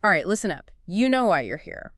All right, listen up. You know why you're here.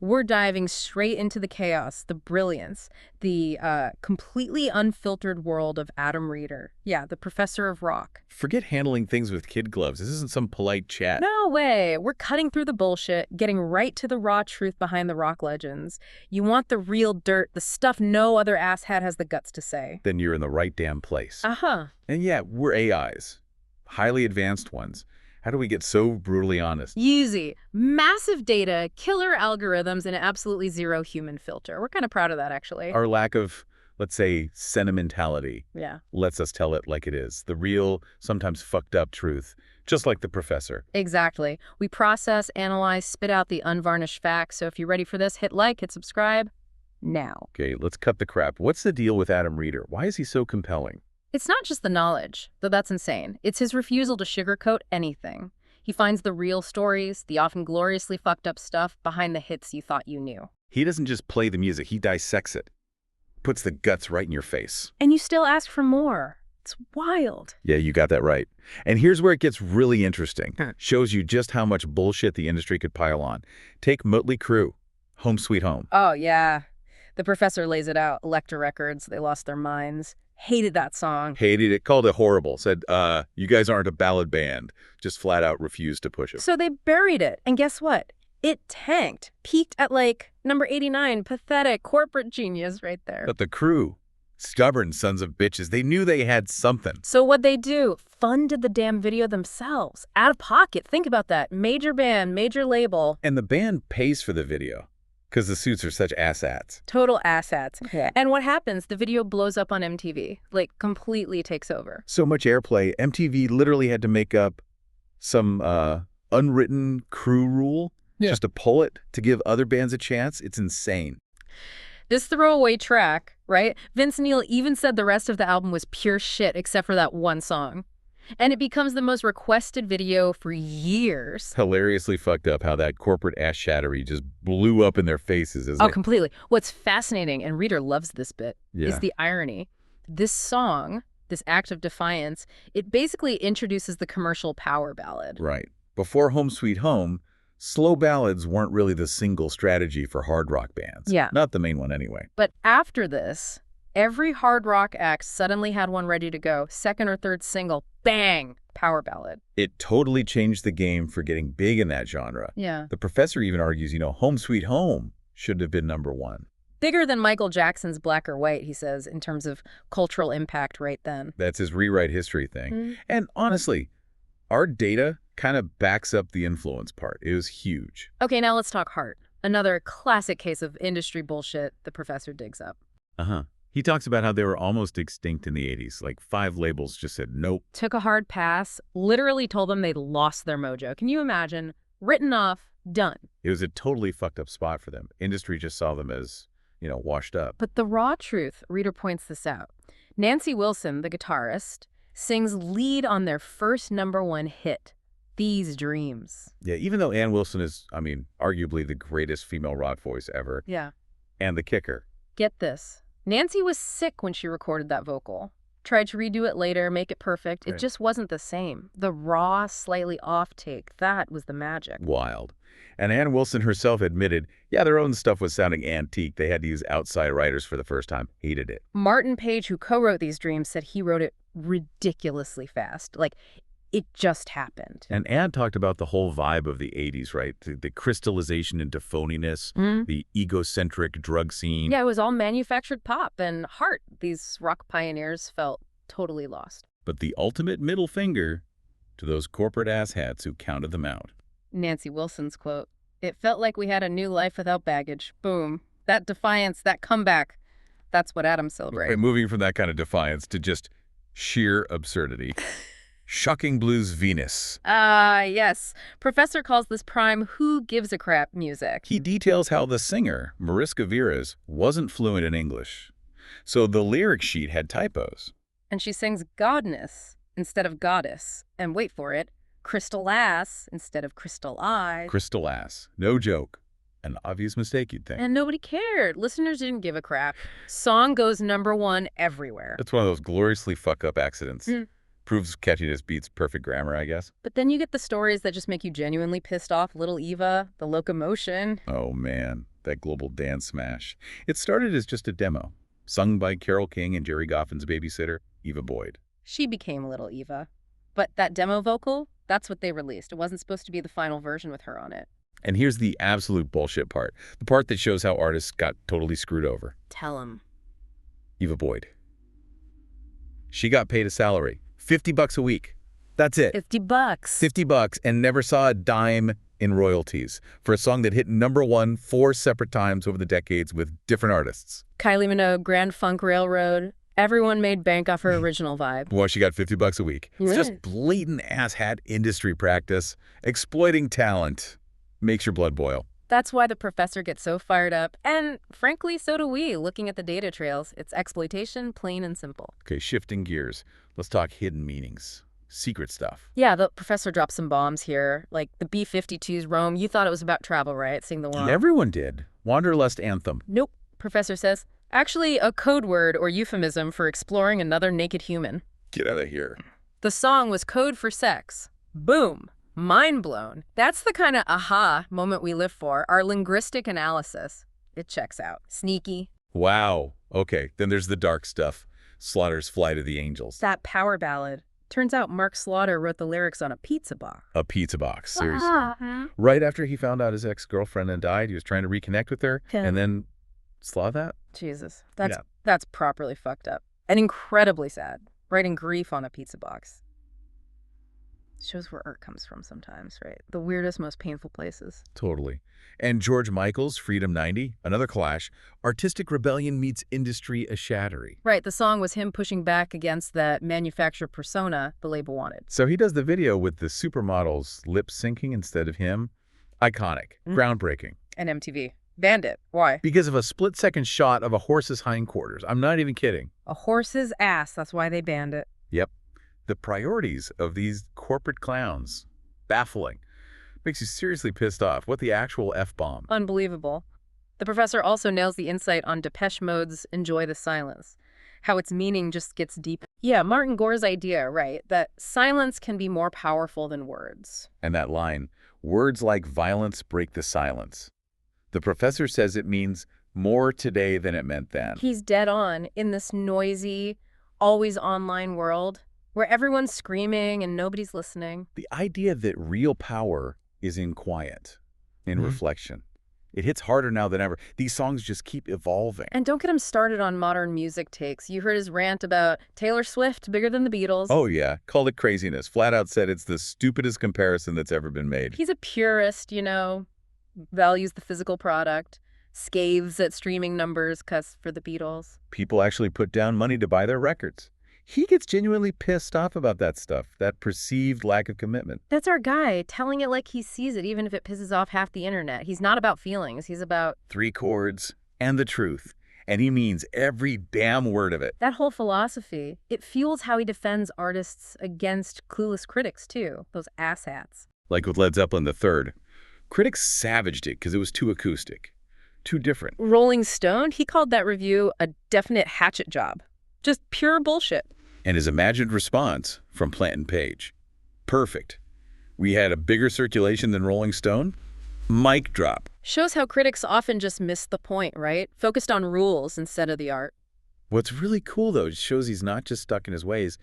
We're diving straight into the chaos, the brilliance, the completely unfiltered world of Adam Reeder. Yeah, the professor of rock. Forget handling things with kid gloves. This isn't some polite chat. No way. We're cutting through the bullshit, getting right to the raw truth behind the rock legends. You want the real dirt, the stuff no other asshat has the guts to say. Then you're in the right damn place. Uh-huh. And yeah, we're AIs. Highly advanced ones. How do we get so brutally honest? Easy. Massive data, killer algorithms, and absolutely zero human filter. We're kind of proud of that, actually. Our lack of, let's say, sentimentality Yeah. lets us tell it like it is. The real, sometimes fucked up truth. Just like the professor. Exactly. We process, analyze, spit out the unvarnished facts. So if you're ready for this, hit like, hit subscribe now. Okay, let's cut the crap. What's the deal with Adam Reeder? Why is he so compelling? It's not just the knowledge, though that's insane. It's his refusal to sugarcoat anything. He finds the real stories, the often gloriously fucked up stuff behind the hits you thought you knew. He doesn't just play the music, he dissects it. Puts the guts right in your face. And you still ask for more. It's wild. Yeah, you got that right. And here's where it gets really interesting. Shows you just how much bullshit the industry could pile on. Take Motley Crue, Home Sweet Home. Oh, yeah. The professor lays it out. Elektra Records, they lost their minds. Hated that song. Hated it, called it horrible. Said, you guys aren't a ballad band. Just flat out refused to push it. So they buried it. And guess what? It tanked. Peaked at like number 89. Pathetic. Corporate genius right there. But the Crew, stubborn sons of bitches, they knew they had something. So what'd they do? Funded the damn video themselves. Out of pocket. Think about that. Major band, major label. And the band pays for the video. Because the suits are such asshats. Total asshats. Yeah. And what happens? The video blows up on MTV. Like, completely takes over. So much airplay, MTV literally had to make up some unwritten Crew rule just to pull it, to give other bands a chance. It's insane. This throwaway track, right? Vince Neil even said the rest of the album was pure shit except for that one song. And it becomes the most requested video for years. Hilariously fucked up how that corporate ass shattery just blew up in their faces. Oh, completely. What's fascinating, and Reeder loves this bit, is the irony. This song, this act of defiance, it basically introduces the commercial power ballad. Right. Before Home Sweet Home, slow ballads weren't really the single strategy for hard rock bands. Yeah. Not the main one anyway. But after this, every hard rock act suddenly had one ready to go. Second or third single, bang, power ballad. It totally changed the game for getting big in that genre. Yeah. The professor even argues, Home Sweet Home should have been #1. Bigger than Michael Jackson's Black or White, he says, in terms of cultural impact right then. That's his rewrite history thing. Mm-hmm. And honestly, our data kind of backs up the influence part. It was huge. Okay, now let's talk heart. Another classic case of industry bullshit the professor digs up. Uh-huh. He talks about how they were almost extinct in the 80s. Like 5 labels just said nope. Took a hard pass, literally told them they'd lost their mojo. Can you imagine? Written off, done. It was a totally fucked up spot for them. Industry just saw them as, washed up. But the raw truth, Reeder points this out. Nancy Wilson, the guitarist, sings lead on their first #1 hit, These Dreams. Yeah, even though Ann Wilson is, arguably the greatest female rock voice ever. Yeah. And the kicker. Get this. Nancy was sick when she recorded that vocal. Tried to redo it later, make it perfect. Right. It just wasn't the same. The raw, slightly off take, that was the magic. Wild. And Ann Wilson herself admitted, their own stuff was sounding antique. They had to use outside writers for the first time. Hated it. Martin Page, who co-wrote These Dreams, said he wrote it ridiculously fast. Like, it just happened. And Ann talked about the whole vibe of the 80s, right? The crystallization into phoniness, the egocentric drug scene. Yeah, it was all manufactured pop and heart. These rock pioneers felt totally lost. But the ultimate middle finger to those corporate asshats who counted them out. Nancy Wilson's quote, "It felt like we had a new life without baggage." Boom. That defiance, that comeback, that's what Adam celebrated. Right, moving from that kind of defiance to just sheer absurdity. Shocking Blues Venus. Yes. Professor calls this prime who gives a crap music. He details how the singer, Mariska Veras, wasn't fluent in English. So the lyric sheet had typos. And she sings godness instead of goddess. And wait for it, crystal ass instead of crystal eyes. Crystal ass. No joke. An obvious mistake, you'd think. And nobody cared. Listeners didn't give a crap. Song goes #1 everywhere. It's one of those gloriously fuck-up accidents. Proves catchiness beats perfect grammar, I guess. But then you get the stories that just make you genuinely pissed off. Little Eva, the locomotion. Oh, man, that global dance smash. It started as just a demo, sung by Carole King and Jerry Goffin's babysitter, Eva Boyd. She became Little Eva. But that demo vocal, that's what they released. It wasn't supposed to be the final version with her on it. And here's the absolute bullshit part, the part that shows how artists got totally screwed over. Tell 'em. Eva Boyd. She got paid a salary, $50 a week. That's it. $50. $50 and never saw a dime in royalties for a song that hit #1 4 separate times over the decades with different artists. Kylie Minogue, Grand Funk Railroad. Everyone made bank off her original vibe. Well, she got $50 a week. It's Right. just blatant asshat industry practice. Exploiting talent makes your blood boil. That's why the professor gets so fired up. And frankly, so do we, looking at the data trails. It's exploitation, plain and simple. Okay, shifting gears. Let's talk hidden meanings. Secret stuff. Yeah, the professor dropped some bombs here. Like the B-52's Rome. You thought it was about travel, right? Seeing the world. Everyone did. Wanderlust anthem. Nope, professor says. Actually, a code word or euphemism for exploring another naked human. Get out of here. The song was code for sex. Boom. Mind blown. That's the kind of aha moment we live for. Our linguistic analysis. It checks out. Sneaky. Wow. Okay, then there's the dark stuff. Slaughter's Fly to the Angels. That power ballad. Turns out Mark Slaughter wrote the lyrics on a pizza box. A pizza box, seriously. Right after he found out his ex-girlfriend had died, he was trying to reconnect with her, and then slaw that? Jesus. That's properly fucked up. And incredibly sad. Writing grief on a pizza box. Shows where art comes from sometimes, right? The weirdest, most painful places. Totally. And George Michael's Freedom 90, another clash. Artistic rebellion meets industry a-shattery. Right, the song was him pushing back against that manufacturer persona the label wanted. So he does the video with the supermodels lip-syncing instead of him. Iconic. Groundbreaking. And MTV. Banned it. Why? Because of a split-second shot of a horse's hindquarters. I'm not even kidding. A horse's ass, that's why they banned it. Yep. The priorities of these corporate clowns. Baffling. Makes you seriously pissed off. What the actual F-bomb? Unbelievable. The professor also nails the insight on Depeche Mode's Enjoy the Silence. How its meaning just gets deep. Yeah, Martin Gore's idea, right? That silence can be more powerful than words. And that line, words like violence break the silence. The professor says it means more today than it meant then. He's dead on in this noisy, always online world where everyone's screaming and nobody's listening. The idea that real power is in quiet, in reflection. It hits harder now than ever. These songs just keep evolving. And don't get him started on modern music takes. You heard his rant about Taylor Swift, bigger than the Beatles. Oh, yeah. Called it craziness. Flat out said it's the stupidest comparison that's ever been made. He's a purist, you know, values the physical product, scaves at streaming numbers cuss for the Beatles. People actually put down money to buy their records. He gets genuinely pissed off about that stuff, that perceived lack of commitment. That's our guy, telling it like he sees it, even if it pisses off half the internet. He's not about feelings. He's about 3 chords and the truth. And he means every damn word of it. that whole philosophy. It fuels how he defends artists against clueless critics, too. Those asshats. Like with Led Zeppelin III. Critics savaged it because it was too acoustic, too different. Rolling Stone, he called that review a definite hatchet job. Just pure bullshit. And his imagined response from Plant and Page. Perfect. We had a bigger circulation than Rolling Stone. Mic drop. Shows how critics often just miss the point, right? Focused on rules instead of the art. What's really cool, though, it shows he's not just stuck in his ways,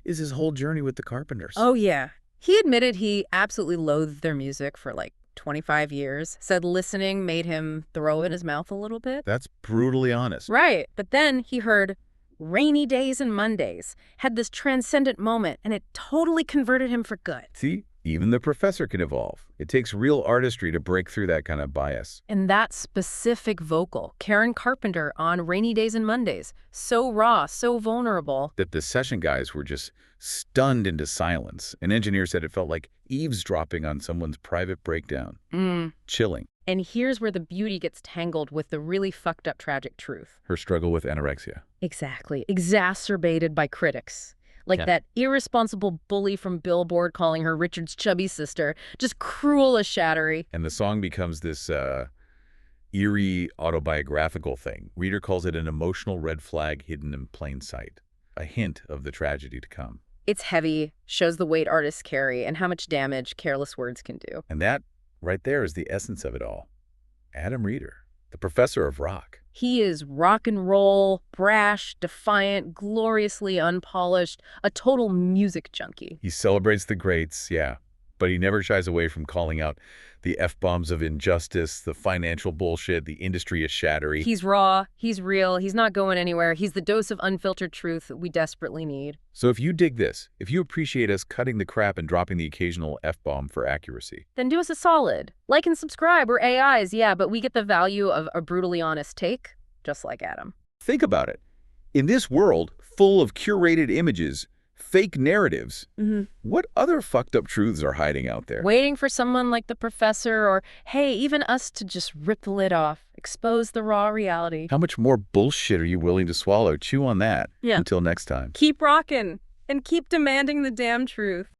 is his whole journey with the Carpenters. Oh, yeah. He admitted he absolutely loathed their music for like 25 years. Said listening made him throw in his mouth a little bit. That's brutally honest. Right. But then he heard Rainy Days and Mondays, had this transcendent moment, and it totally converted him for good. See, even the professor can evolve. It takes real artistry to break through that kind of bias. And that specific vocal, Karen Carpenter on Rainy Days and Mondays, so raw, so vulnerable. That the session guys were just stunned into silence. An engineer said it felt like eavesdropping on someone's private breakdown. Chilling. And here's where the beauty gets tangled with the really fucked up tragic truth. Her struggle with anorexia. Exactly. Exacerbated by critics. Like that irresponsible bully from Billboard calling her Richard's chubby sister. Just cruel as shattery. And the song becomes this eerie autobiographical thing. Reader calls it an emotional red flag hidden in plain sight. A hint of the tragedy to come. It's heavy, shows the weight artists carry and how much damage careless words can do. And that, right there, is the essence of it all. Adam Reeder, the professor of rock. He is rock and roll, brash, defiant, gloriously unpolished, a total music junkie. He celebrates the greats, yeah, but he never shies away from calling out the F-bombs of injustice, the financial bullshit, the industry is shattery. He's raw, he's real, he's not going anywhere. He's the dose of unfiltered truth that we desperately need. So if you dig this, if you appreciate us cutting the crap and dropping the occasional F-bomb for accuracy, Then do us a solid. Like and subscribe. We're AIs, yeah, but we get the value of a brutally honest take, just like Adam. think about it. In this world full of curated images, fake narratives, what other fucked up truths are hiding out there? Waiting for someone like the professor or, hey, even us to just rip the lid off, expose the raw reality. How much more bullshit are you willing to swallow? Chew on that. Yeah. Until next time. Keep rocking and keep demanding the damn truth.